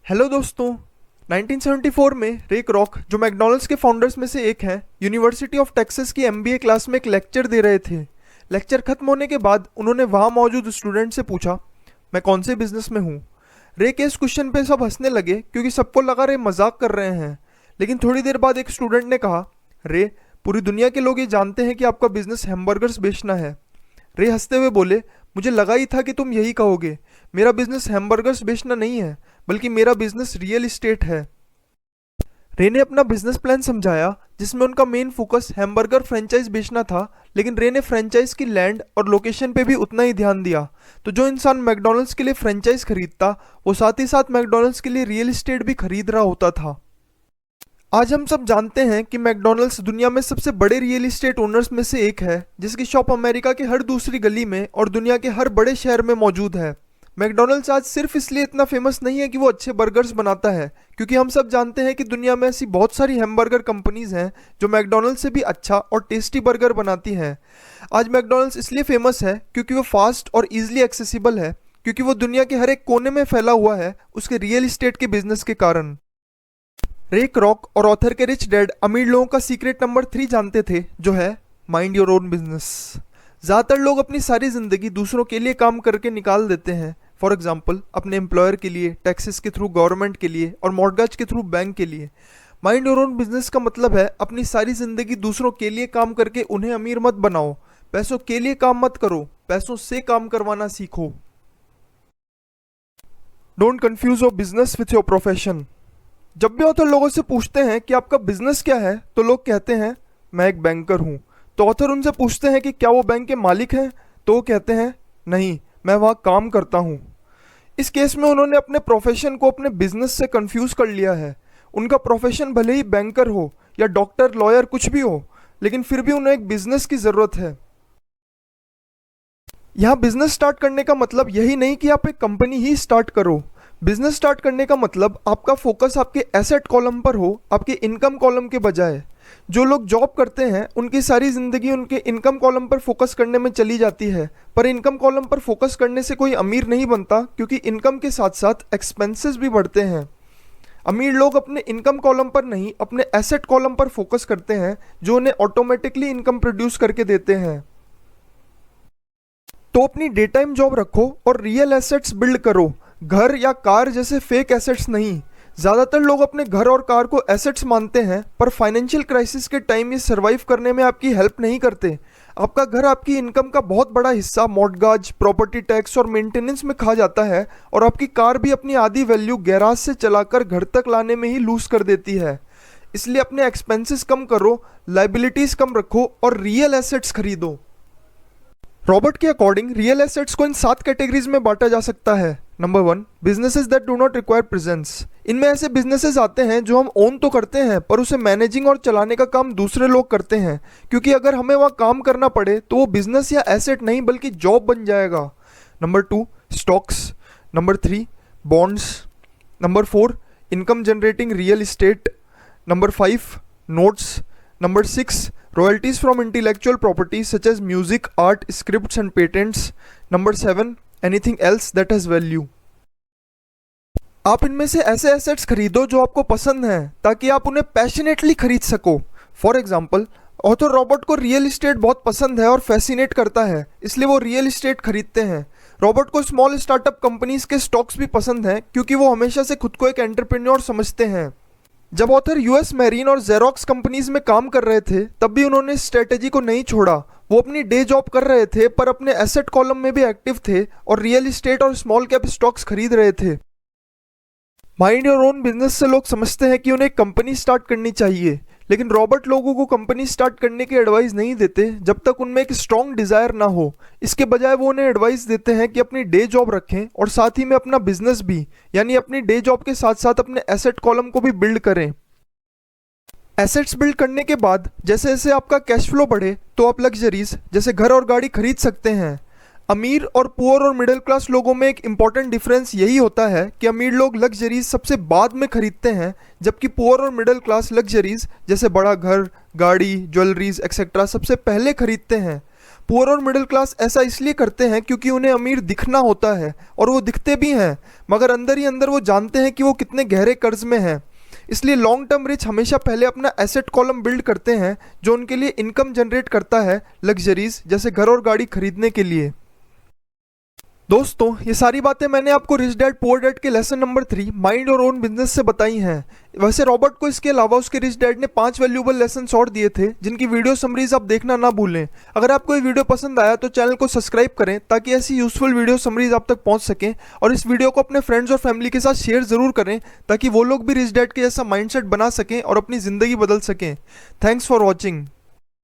Hello दोस्तों। 1974 में रे क्रॉक, जो मैकडॉनल्ड्स के फाउंडर्स में से एक हैं, यूनिवर्सिटी ऑफ टेक्सास की एमबीए क्लास में एक लेक्चर दे रहे थे। लेक्चर खत्म होने के बाद उन्होंने वहां मौजूद स्टूडेंट से पूछा, मैं कौन से बिजनेस में हूँ। रे के इस क्वेश्चन पे सब हंसने लगे क्योंकि सबको लगा रे मजाक कर रहे हैं। लेकिन थोड़ी देर बाद एक स्टूडेंट ने कहा, रे, पूरी दुनिया के लोग ये जानते हैं कि आपका बिजनेस हैमबर्गर्स बेचना है। रे हंसते हुए बोले, मुझे लगा ही था कि तुम यही कहोगे। मेरा बिजनेस हैमबर्गर्स बेचना नहीं है, बल्कि मेरा बिजनेस रियल इस्टेट है। रे ने अपना बिजनेस प्लान समझाया, जिसमें उनका मेन फोकस हैमबर्गर फ्रेंचाइज बेचना था। लेकिन रे ने फ्रेंचाइज की लैंड और लोकेशन पे भी उतना ही ध्यान दिया। तो जो इंसान मैकडॉनल्ड्स के लिए फ्रेंचाइज खरीदता, वो साथ ही साथ मैकडॉनल्ड्स के लिए रियल इस्टेट भी खरीद रहा होता था। आज हम सब जानते हैं कि मैकडॉनल्ड्स दुनिया में सबसे बड़े रियल इस्टेट ओनर्स में से एक है, जिसकी शॉप अमेरिका के हर दूसरी गली में और दुनिया के हर बड़े शहर में मौजूद है। मैकडॉनल्ड्स आज सिर्फ इसलिए इतना फेमस नहीं है कि वो अच्छे बर्गर्स बनाता है, क्योंकि हम सब जानते हैं कि दुनिया में ऐसी बहुत सारी हैमबर्गर कंपनीज हैं जो मैकडॉनल्ड्स से भी अच्छा और टेस्टी बर्गर बनाती हैं। आज मैकडॉनल्ड्स इसलिए फेमस है क्योंकि वो फास्ट और ईजिली एक्सेसिबल है, क्योंकि वो दुनिया के हर एक कोने में फैला हुआ है उसके रियल इस्टेट के बिजनेस के कारण। रे क्रॉक और ऑथर के रिच डैड अमीर लोगों का सीक्रेट नंबर 3 जानते थे, जो है माइंड योर ओन बिजनेस। ज़्यादातर लोग अपनी सारी ज़िंदगी दूसरों के लिए काम करके निकाल देते हैं। फॉर एग्जाम्पल, अपने एम्प्लॉयर के लिए, टैक्सेस के थ्रू गवर्नमेंट के लिए और मॉर्गेज के थ्रू बैंक के लिए। माइंड योर ओन बिजनेस का मतलब है अपनी सारी ज़िंदगी दूसरों के लिए काम करके उन्हें अमीर मत बनाओ। पैसों के लिए काम मत करो, पैसों से काम करवाना सीखो। Don't confuse your business with your profession. जब भी ऑथर लोगों से पूछते हैं कि आपका बिजनेस क्या है, तो लोग कहते हैं मैं एक बैंकर हूँ। तो ऑथर उनसे पूछते हैं कि क्या वो बैंक के मालिक हैं, तो वो कहते हैं नहीं, मैं वहाँ काम करता हूँ। इस केस में उन्होंने अपने प्रोफेशन को अपने बिजनेस से कंफ्यूज कर लिया है। उनका प्रोफेशन भले ही बैंकर हो या डॉक्टर, लॉयर, कुछ भी हो, लेकिन फिर भी उन्हें एक बिजनेस की ज़रूरत है। यहाँ बिजनेस स्टार्ट करने का मतलब यही नहीं कि आप एक कंपनी ही स्टार्ट करो। बिजनेस स्टार्ट करने का मतलब आपका फोकस आपके एसेट कॉलम पर हो, आपके इनकम कॉलम के बजाय। जो लोग जॉब करते हैं उनकी सारी ज़िंदगी उनके इनकम कॉलम पर फोकस करने में चली जाती है, पर इनकम कॉलम पर फोकस करने से कोई अमीर नहीं बनता, क्योंकि इनकम के साथ साथ एक्सपेंसेस भी बढ़ते हैं। अमीर लोग अपने इनकम कॉलम पर नहीं, अपने एसेट कॉलम पर फोकस करते हैं, जो उन्हें ऑटोमेटिकली इनकम प्रोड्यूस करके देते हैं। तो अपनी डे टाइम जॉब रखो और रियल एसेट्स बिल्ड करो, घर या कार जैसे फेक एसेट्स नहीं। ज़्यादातर लोग अपने घर और कार को एसेट्स मानते हैं, पर फाइनेंशियल क्राइसिस के टाइम ये सर्वाइव करने में आपकी हेल्प नहीं करते। आपका घर आपकी इनकम का बहुत बड़ा हिस्सा मॉर्टगेज, प्रॉपर्टी टैक्स और मेंटेनेंस में खा जाता है, और आपकी कार भी अपनी आधी वैल्यू गैराज से चलाकर घर तक लाने में ही लूज कर देती है। इसलिए अपने एक्सपेंसेस कम करो, लाइबिलिटीज कम रखो और रियल एसेट्स खरीदो। रॉबर्ट के अकॉर्डिंग रियल एसेट्स को इन 7 कैटेगरीज में बांटा जा सकता है। Number 1, businesses that do not require presence. इनमें ऐसे बिजनेसेस आते हैं जो हम ओन तो करते हैं, पर उसे मैनेजिंग और चलाने का काम दूसरे लोग करते हैं, क्योंकि अगर हमें वहाँ काम करना पड़े तो वो बिजनेस या एसेट नहीं बल्कि जॉब बन जाएगा। Number 2, stocks. Number 3, bonds. Number 4, income generating real estate. Number 5, notes. Number 6, royalties from intellectual property such as music, art, scripts and patents. Number 7, anything else that has value. आप इनमें से ऐसे assets खरीदो जो आपको पसंद हैं, ताकि आप उन्हें पैशनेटली खरीद सको। फॉर एग्जाम्पल, ऑथर रॉबर्ट को रियल इस्टेट बहुत पसंद है और फैसिनेट करता है, इसलिए वो रियल इस्टेट खरीदते हैं। रॉबर्ट को स्मॉल स्टार्टअप कंपनीज के स्टॉक्स भी पसंद हैं, क्योंकि वो हमेशा से खुद को एक एंटरप्रेन्योर समझते हैं। जब ऑथर यूएस मैरीन और जेरोक्स कंपनीज में काम कर रहे थे, तब भी उन्होंने इस स्ट्रेटेजी को नहीं छोड़ा। वो अपनी डे जॉब कर रहे थे, पर अपने एसेट कॉलम में भी एक्टिव थे और रियल इस्टेट और स्मॉल कैप स्टॉक्स खरीद रहे थे। माइंड योर ओन बिजनेस से लोग समझते हैं कि उन्हें कंपनी स्टार्ट करनी चाहिए, लेकिन रॉबर्ट लोगों को कंपनी स्टार्ट करने की एडवाइस नहीं देते जब तक उनमें एक स्ट्रॉन्ग डिज़ायर ना हो। इसके बजाय वो उन्हें एडवाइस देते हैं कि अपनी डे जॉब रखें और साथ ही में अपना बिजनेस भी, यानी अपनी डे जॉब के साथ साथ अपने एसेट कॉलम को भी बिल्ड करें। एसेट्स बिल्ड करने के बाद जैसे जैसे आपका कैश फ्लो बढ़े, तो आप लग्जरीज जैसे घर और गाड़ी खरीद सकते हैं। अमीर और पुअर और मिडिल क्लास लोगों में एक इम्पॉर्टेंट डिफरेंस यही होता है कि अमीर लोग लग्जरीज सबसे बाद में खरीदते हैं, जबकि पुअर और मिडिल क्लास लग्जरीज जैसे बड़ा घर, गाड़ी, ज्वेलरीज एक्सेट्रा सबसे पहले खरीदते हैं। पुअर और मिडिल क्लास ऐसा इसलिए करते हैं क्योंकि उन्हें अमीर दिखना होता है, और वो दिखते भी हैं, मगर अंदर ही अंदर वो जानते हैं कि वो कितने गहरे कर्ज में हैं। इसलिए लॉन्ग टर्म रिच हमेशा पहले अपना एसेट कॉलम बिल्ड करते हैं जो उनके लिए इनकम जनरेट करता है, लग्जरीज जैसे घर और गाड़ी खरीदने के लिए। दोस्तों, ये सारी बातें मैंने आपको रिच डैड पुअर डैड के लेसन नंबर 3 माइंड और ओन बिजनेस से बताई हैं। वैसे रॉबर्ट को इसके अलावा उसके रिच डैड ने 5 वैल्यूएबल लेसन और दिए थे जिनकी वीडियो समरीज आप देखना ना भूलें। अगर आपको ये वीडियो पसंद आया तो चैनल को सब्सक्राइब करें ताकि ऐसी यूजफुल वीडियो समरीज आप तक पहुंच सकें, और इस वीडियो को अपने फ्रेंड्स और फैमिली के साथ शेयर जरूर करें ताकि वो लोग भी रिच डैड के जैसा माइंडसेट बना सकें और अपनी ज़िंदगी बदल सकें। Thanks for watching.